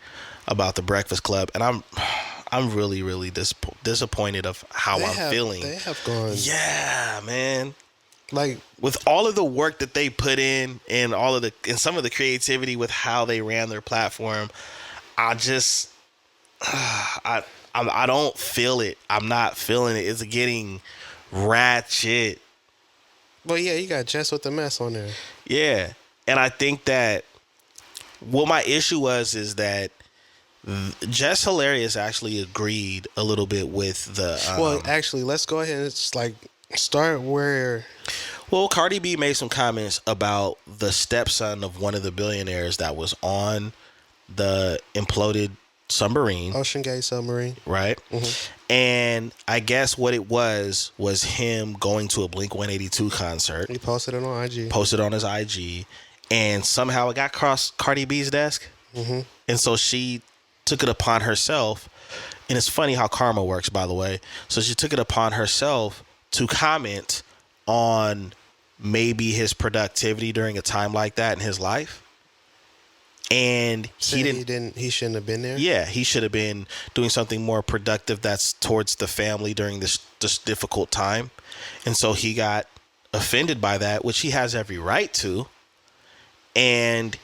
about the Breakfast Club, and I'm really, really disappointed of how I'm feeling. They have gone. Yeah, man. Like, with all of the work that they put in, and some of the creativity with how they ran their platform, I just I don't feel it. I'm not feeling it. It's getting ratchet. Well, yeah, you got Jess with the mess on there. Yeah, and I think that what my issue is that Jess Hilarious actually agreed a little bit with the. Well, actually, let's go ahead and start where. Well, Cardi B made some comments about the stepson of one of the billionaires that was on the imploded submarine. OceanGate submarine. Right? Mm-hmm. And I guess what it was him going to a Blink-182 concert. He posted it on IG. Posted on his IG. And somehow it got across Cardi B's desk. Mm-hmm. And so she took it upon herself. And it's funny how karma works, by the way. So she took it upon herself to comment on maybe his productivity during a time like that in his life. And he shouldn't have been there. Yeah, he should have been doing something more productive that's towards the family during this difficult time. And so he got offended by that, which he has every right to. And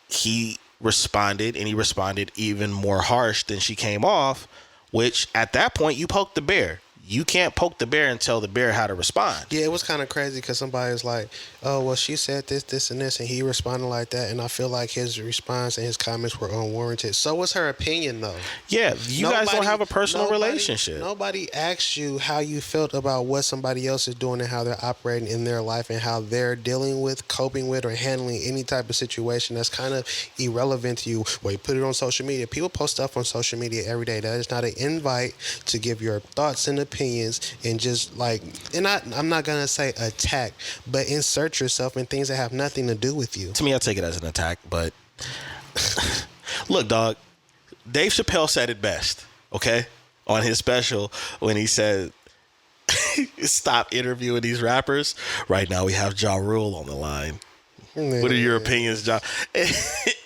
he responded even more harsh than she came off, which at that point you poked the bear. You can't poke the bear and tell the bear how to respond. Yeah, it was kind of crazy because somebody was like, oh, well, she said this, and this, and he responded like that. And I feel like his response and his comments were unwarranted. So was her opinion, though. Yeah, guys don't have a personal relationship. Nobody asked you how you felt about what somebody else is doing and how they're operating in their life and how they're dealing with, coping with, or handling any type of situation that's kind of irrelevant to you. Well, you put it on social media. People post stuff on social media every day. That is not an invite to give your thoughts and opinions opinions and just like, and I'm not gonna say attack, but insert yourself in things that have nothing to do with you. To me, I take it as an attack, but look, dog, Dave Chappelle said it best, okay? On his special when he said, stop interviewing these rappers. Right now we have Ja Rule on the line. What are your opinions, Ja?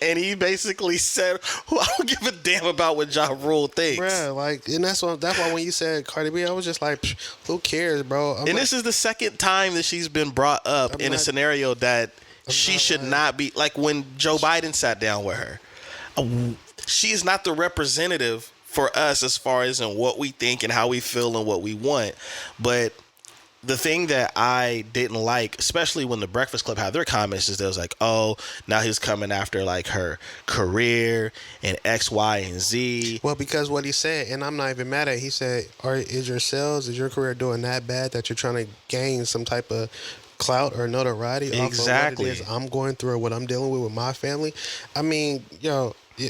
And he basically said, well, I don't give a damn about what Ja Rule thinks. Bruh, like, and that's why when you said Cardi B, I was just like, who cares, bro? This is the second time that she's been brought up in a scenario that she should not be. Like when Joe Biden sat down with her, she is not the representative for us as far as in what we think and how we feel and what we want. But the thing that I didn't like, especially when the Breakfast Club had their comments, is they was like, oh, now he's coming after like her career and X, Y, and Z. Well, because what he said, and I'm not even mad at it, he said, is your career doing that bad that you're trying to gain some type of clout or notoriety exactly off of what it is I'm going through or what I'm dealing with my family? I mean,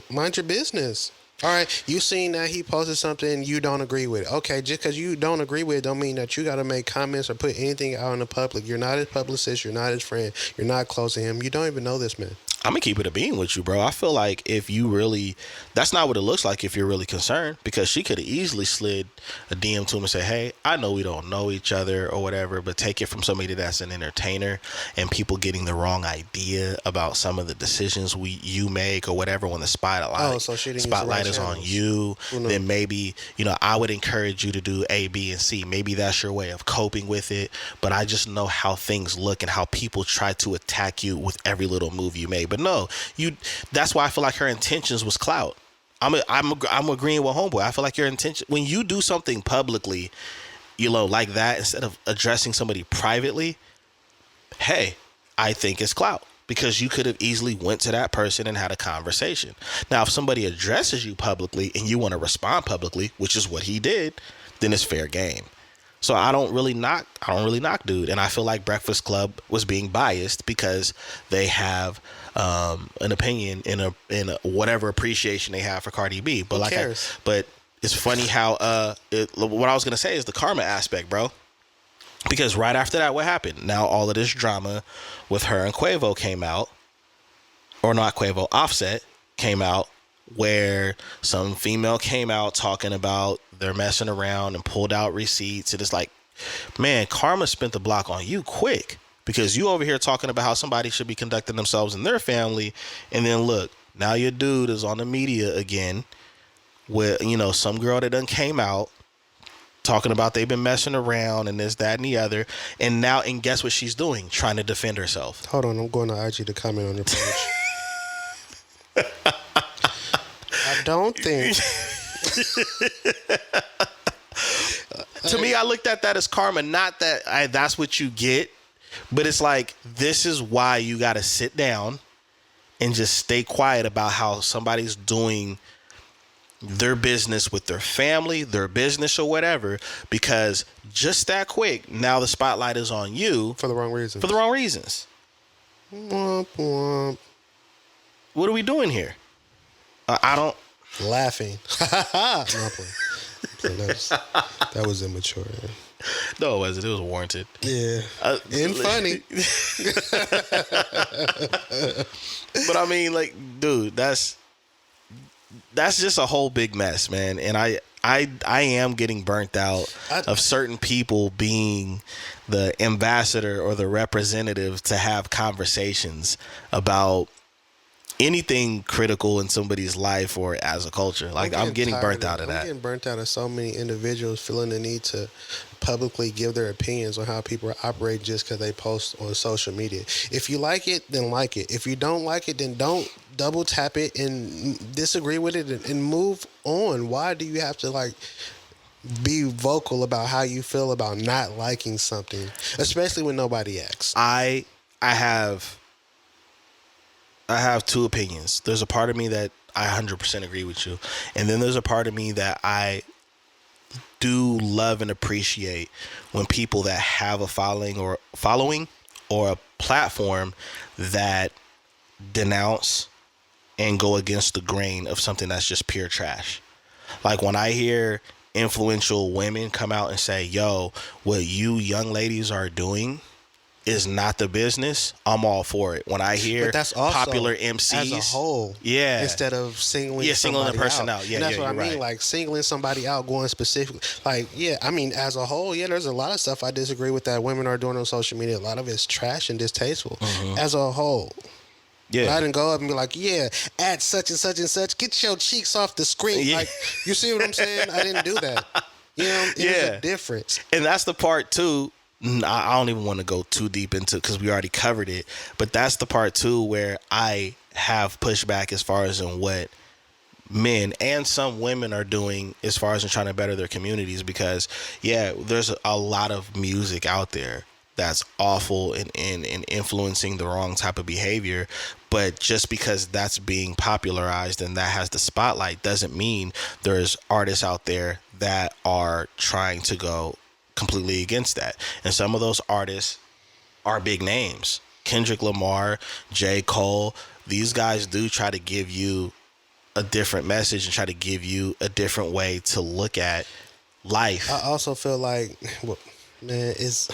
mind your business. All right, you seen that he posted something you don't agree with. Okay, just because you don't agree with it don't mean that you got to make comments or put anything out in the public. You're not his publicist. You're not his friend. You're not close to him. You don't even know this man. I'm going to keep it a bean with you, bro. I feel like if you really, that's not what it looks like if you're really concerned, because she could have easily slid a DM to him and say, hey, I know we don't know each other or whatever, but take it from somebody that's an entertainer and people getting the wrong idea about some of the decisions you make or whatever when the spotlight is on you, then maybe, I would encourage you to do A, B, and C. Maybe that's your way of coping with it, but I just know how things look and how people try to attack you with every little move you make. But no, that's why I feel like her intentions was clout. I'm agreeing with homeboy. I feel like your intention, when you do something publicly, like that, instead of addressing somebody privately, hey, I think it's clout, because you could have easily went to that person and had a conversation. Now, if somebody addresses you publicly and you want to respond publicly, which is what he did, then it's fair game. So I don't really knock dude. And I feel like Breakfast Club was being biased because they have an opinion in a whatever appreciation they have for Cardi B. But but it's funny how what I was gonna say is the karma aspect, bro. Because right after that, what happened? Now all of this drama with her and Quavo came out, or not Quavo, Offset came out, where some female came out talking about they're messing around and pulled out receipts. And it's like, man, karma spent the block on you quick, because you over here talking about how somebody should be conducting themselves in their family. And then look, now your dude is on the media again with, some girl that done came out talking about they've been messing around and this, that, and the other. And guess what she's doing? Trying to defend herself. Hold on, I'm going to IG to comment on your page. I don't think. To me, I looked at that as karma. Not that that's what you get, but it's like, this is why you got to sit down and just stay quiet about how somebody's doing their business with their family, their business or whatever, because just that quick, now the spotlight is on you. For the wrong reasons. Womp, womp. What are we doing here? I don't. Laughing. That was immature. No, it wasn't. It was warranted. Yeah. And funny. But I mean, like, dude, that's just a whole big mess, man. And I am getting burnt out of certain people being the ambassador or the representative to have conversations about anything critical in somebody's life or as a culture. Like, I'm getting burnt out of that. I'm getting burnt out of so many individuals feeling the need to publicly give their opinions on how people operate just because they post on social media. If you like it, then like it. If you don't like it, then don't double tap it and disagree with it and move on. Why do you have to be vocal about how you feel about not liking something, especially when nobody asks? I have two opinions. There's a part of me that I 100% agree with you, and then there's a part of me that I do love and appreciate when people that have a following or a platform that denounce and go against the grain of something that's just pure trash. Like when I hear influential women come out and say, yo, what you young ladies are doing is not the business, I'm all for it. When I hear But that's also popular MCs as a whole, yeah, instead of singling singling a somebody person out. and that's what I mean. Right. Like singling somebody out, going specific. Like, yeah, I mean, as a whole, yeah, there's a lot of stuff I disagree with that women are doing on social media. A lot of it's trash and distasteful. As a whole. Yeah. But I didn't go up and be like, yeah, at such and such and such, get your cheeks off the screen. Yeah. Like, you see what I'm saying? I didn't do that. You know, there's a difference. And that's the part too. I don't even want to go too deep into, because we already covered it. But that's the part too where I have pushback as far as in what men and some women are doing as far as in trying to better their communities. Because there's a lot of music out there that's awful and influencing the wrong type of behavior. But just because that's being popularized and that has the spotlight doesn't mean there's artists out there that are trying to go completely against that. And some of those artists are big names. Kendrick Lamar, J. Cole, these guys do try to give you a different message and try to give you a different way to look at life. I also feel like, well, man, it's...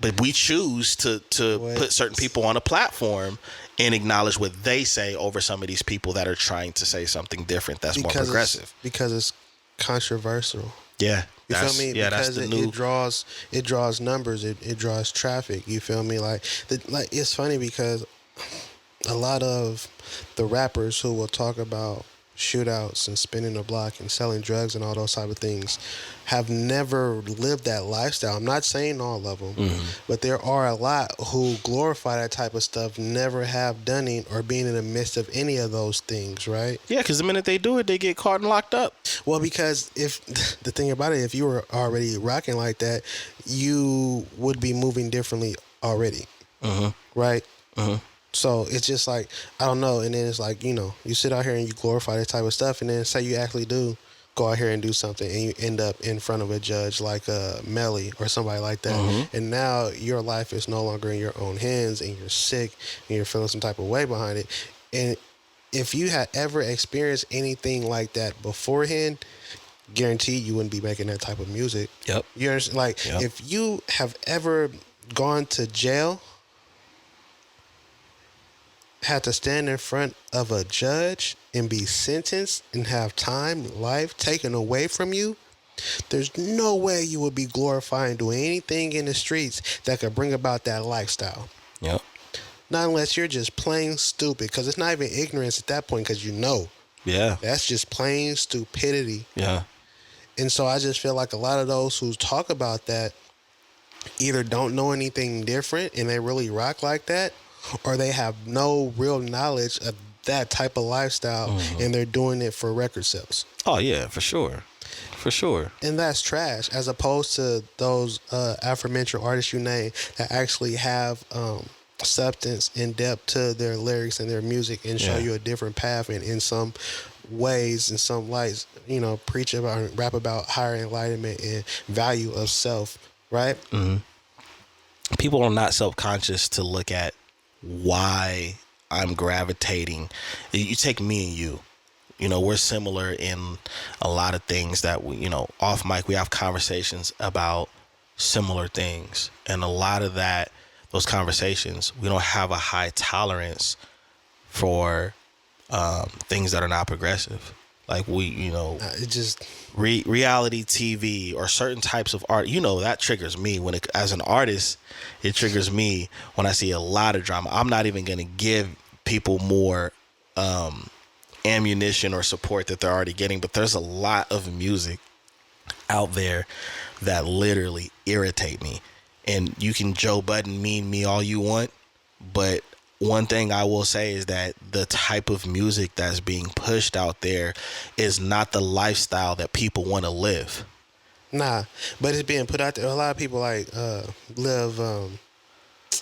But we choose to put certain people on a platform and acknowledge what they say over some of these people that are trying to say something different that's more progressive. Because it's controversial. Yeah. You feel me? Yeah, because that's the new... it draws numbers, it draws traffic. You feel me? Like it's funny because a lot of the rappers who will talk about shootouts and spinning the block and selling drugs and all those type of things have never lived that lifestyle. I'm not saying all of them, but there are a lot who glorify that type of stuff, never have done it or been in the midst of any of those things, right? Yeah, because the minute they do it, they get caught and locked up. Well, because if the thing about it, if you were already rocking like that, you would be moving differently already, right? So it's just like, I don't know. And then it's like, you know, you sit out here and you glorify that type of stuff. And then say you actually do go out here and do something and you end up in front of a judge like Melly or somebody like that. And now your life is no longer in your own hands and you're sick and you're feeling some type of way behind it. And if you had ever experienced anything like that beforehand, guaranteed you wouldn't be making that type of music. Yep. You understand? Like, if you have ever gone to jail, had to stand in front of a judge and be sentenced and have time, life taken away from you, there's no way you would be glorifying doing anything in the streets that could bring about that lifestyle. Yep. Not unless you're just plain stupid, because it's not even ignorance at that point, because you know. Yeah. That's just plain stupidity. Yeah. And so I just feel like a lot of those who talk about that either don't know anything different and they really rock like that, or they have no real knowledge of that type of lifestyle and they're doing it for record sales. Oh, yeah, for sure. For sure. And that's trash, as opposed to those aforementioned artists you name that actually have substance and depth to their lyrics and their music and show you a different path and in some ways, in some lights, you know, preach about and rap about higher enlightenment and value of self, right? People are not self-conscious to look at why I'm gravitating. You take me and you know, we're similar in a lot of things that we, you know, off mic, we have conversations about similar things. And a lot of that, those conversations, we don't have a high tolerance for things that are not progressive. Like we, you know, It just reality TV or certain types of art, you know, that triggers me when as an artist, it triggers me when I see a lot of drama. I'm not even going to give people more ammunition or support that they're already getting, but there's a lot of music out there that literally irritate me. And you can Joe Budden mean me all you want, but one thing I will say is that the type of music that's being pushed out there is not the lifestyle that people want to live. Nah, but it's being put out there. A lot of people like live,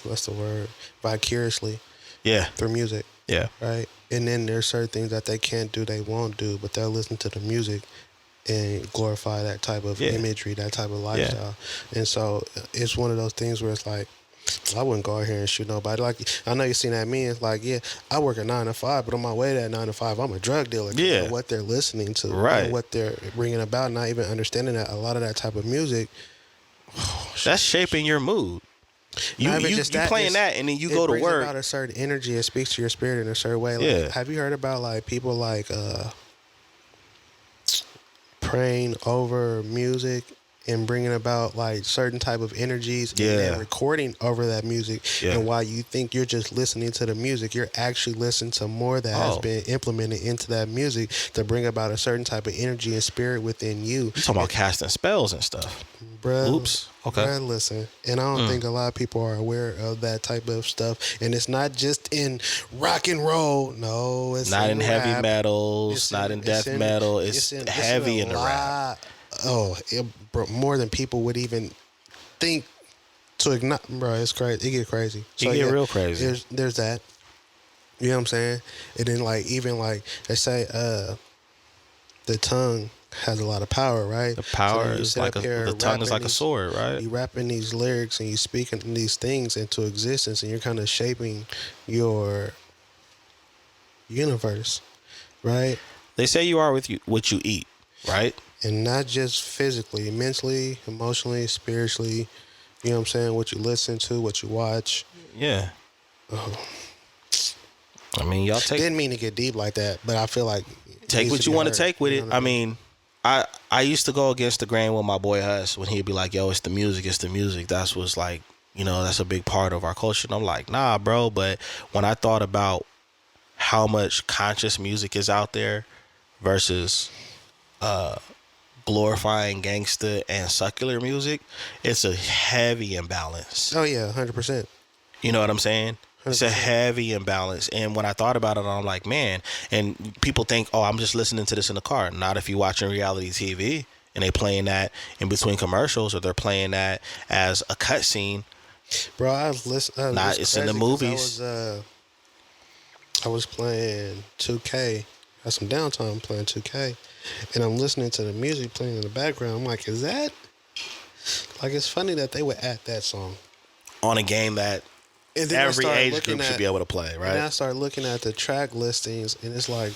what's the word? Vicariously. Yeah. Through music. Yeah. Right. And then there's certain things that they can't do, they won't do, but they'll listen to the music and glorify that type of imagery, that type of lifestyle. And so it's one of those things where it's like, I wouldn't go out here and shoot nobody. Like, I know you seen that meme. It's like, yeah, I work a 9 to 5, but on my way to that 9 to 5, I'm a drug dealer. Yeah. Of what they're listening to, right? And what they're bringing about, not even understanding that a lot of that type of music, that's shaping your mood. You playing that, and then you go to work. It brings about a certain energy. It speaks to your spirit in a certain way. Like, yeah. Have you heard about like people like praying over music and bringing about like certain type of energies and then recording over that music? And while you think you're just listening to the music, you're actually listening to more that has been implemented into that music to bring about a certain type of energy and spirit within you. You talking about casting spells and stuff. Bruh, oops. Okay. Bruh, listen. And I don't think a lot of people are aware of that type of stuff. And it's not just in rock and roll. No, it's not in rap. Heavy metal. It's not in death metal. It's heavy in the rap. Oh, more than people would even think to ignore. Bro, it's crazy. It get crazy. So, it get real crazy. There's that. You know what I'm saying? And then like even like they say the tongue has a lot of power, right? The power is like the tongue is like a sword, right? You rapping these lyrics and you speaking these things into existence, and you're kind of shaping your universe, right? They say you are what you eat, right? And not just physically, mentally, emotionally, spiritually. You know what I'm saying? What you listen to, what you watch. Yeah. I mean, y'all take. Didn't mean to get deep like that, but I feel like take what you want to take with it. I mean, I used to go against the grain with my boy Huss when he'd be like, "Yo, it's the music, it's the music." That's what's like, that's a big part of our culture. And I'm like, nah, bro. But when I thought about how much conscious music is out there versus glorifying gangsta and secular music, it's a heavy imbalance. Oh yeah, 100%. You know what I'm saying? 100%. It's a heavy imbalance. And when I thought about it, I'm like, man, and people think, oh, I'm just listening to this in the car. Not if you're watching reality TV and they playing that in between commercials, or they're playing that as a cutscene. Bro, I was listening. It's in the movies. I was playing 2K. Had some downtime playing 2K. And I'm listening to the music playing in the background. I'm like, is that? Like, it's funny that they would add that song on a game that every age group should be able to play, right? And I started looking at the track listings, and it's like,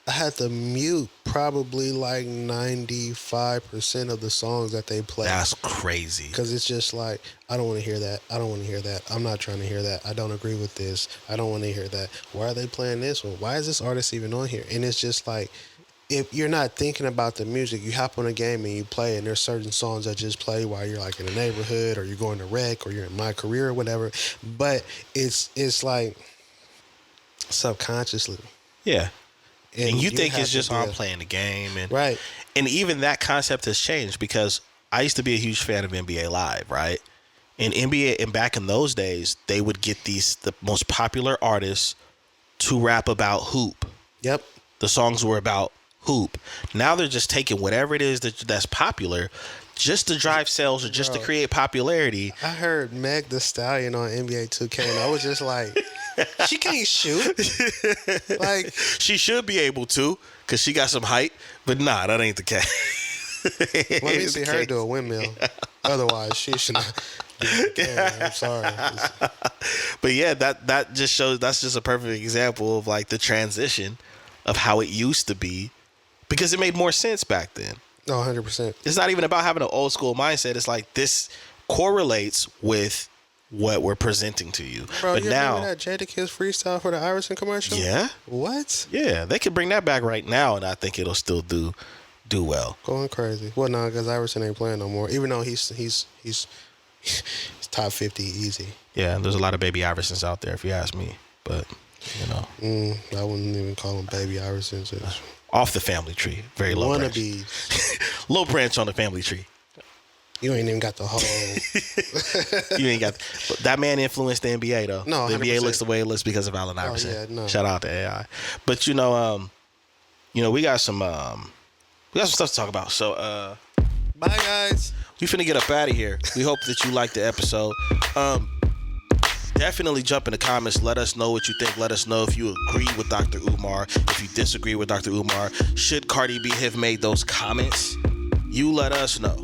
I had to mute probably like 95% of the songs that they play. That's crazy. Because it's just like, I don't want to hear that. I don't want to hear that. I'm not trying to hear that. I don't agree with this. I don't want to hear that. Why are they playing this one? Why is this artist even on here? And it's just like, if you're not thinking about the music, you hop on a game and you play, and there's certain songs that just play while you're like in the neighborhood, or you're going to rec, or you're in My Career or whatever. But it's like subconsciously. Yeah. And you think it's just I'm playing the game, and right. And even that concept has changed, because I used to be a huge fan of NBA Live, right? And NBA, and back in those days, they would get the most popular artists to rap about hoop. Yep. The songs were about hoop. Now they're just taking whatever it is that's popular just to drive sales, or just to create popularity. I heard Meg Thee Stallion on NBA 2K, and I was just like, she can't shoot. Like, she should be able to, because she got some height, but nah, that ain't the case. Let me see her do a windmill. Otherwise, she should not. I'm sorry. But yeah, that just shows, that's just a perfect example of like the transition of how it used to be, because it made more sense back then. No, 100%. It's not even about having an old school mindset. It's like, this correlates with what we're presenting to you. Bro, but you now, remember that Jadakiss freestyle for the Iverson commercial? Yeah. What? Yeah, they could bring that back right now, and I think it'll still do well. Going crazy. Well, no, because Iverson ain't playing no more. Even though he's top 50 easy. Yeah, there's a lot of baby Iversons out there, if you ask me. But I wouldn't even call them baby Iversons. Off the family tree, very low branch. Wannabes. Low branch on the family tree. You ain't even got the whole. You ain't got. But that man influenced the NBA though. No, 100%. The NBA looks the way it looks because of Allen Iverson. Yeah, no. Shout out to AI. But we got some stuff to talk about. So bye guys. We finna get up out of here. We hope that you liked the episode. Definitely jump in the comments. Let us know what you think. Let us know if you agree with Dr. Umar, if you disagree with Dr. Umar. Should Cardi B have made those comments? You let us know.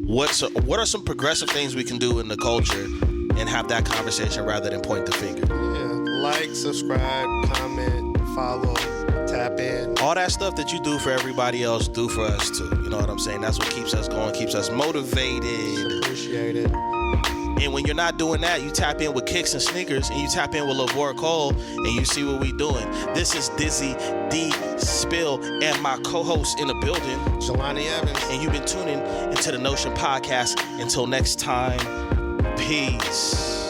what are some progressive things we can do in the culture and have that conversation rather than point the finger? Yeah, like, subscribe, comment, follow, tap in. All that stuff that you do for everybody else, do for us too. You know what I'm saying? That's what keeps us going, keeps us motivated. Appreciate it. And when you're not doing that, you tap in with Kicks and Sneakers, and you tap in with LaVor Cole, and you see what we doing. This is Dizzy, D, Spill, and my co-host in the building, Jelani Evans. and you've been tuning into the Notion Podcast. Until next time, peace.